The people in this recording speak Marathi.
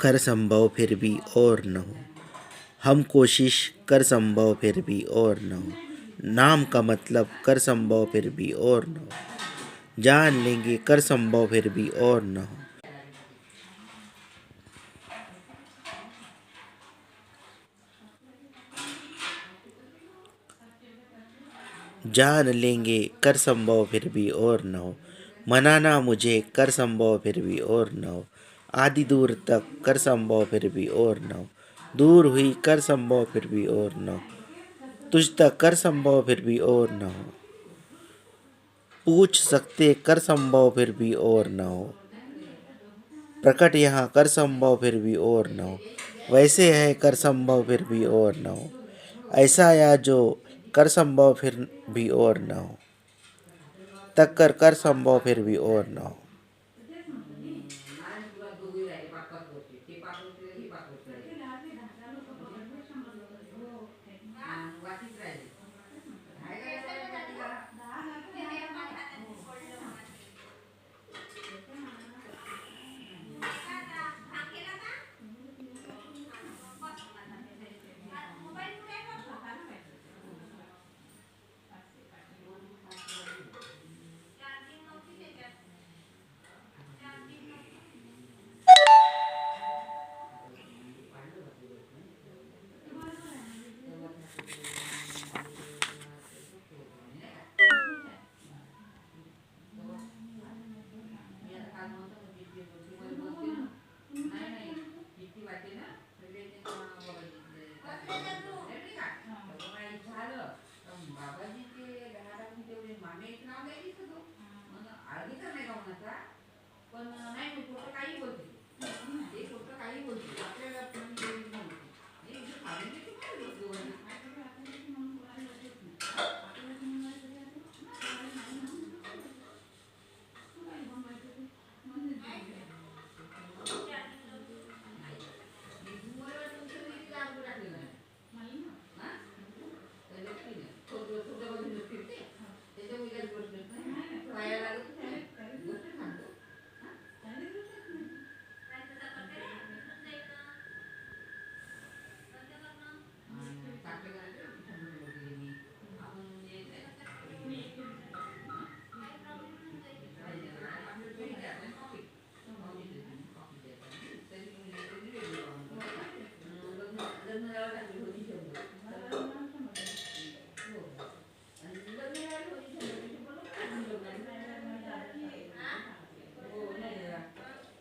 कर संभव फिर भी और न हो। हम कोशिश कर संभव फिर भी और न हो। नाम का मतलब कर संभव फिर भी और न हो। जान लेंगे कर संभव फिर भी और न हो। जान लेंगे कर संभव फिर भी और न हो। मनाना मुझे कर संभव फिर भी और न हो। आदि दूर तक कर संभव फिर भी और न हो। दूर हुई कर संभव फिर भी और न हो। तुझ तक कर संभव फिर भी और न हो। पूछ सकते कर संभव फिर भी और न हो। प्रकट यहाँ कर संभव फिर भी और न हो। वैसे है कर संभव फिर भी और न हो। ऐसा या जो कर संभव फिर भी और न हो। तक कर संभव फिर भी और न हो।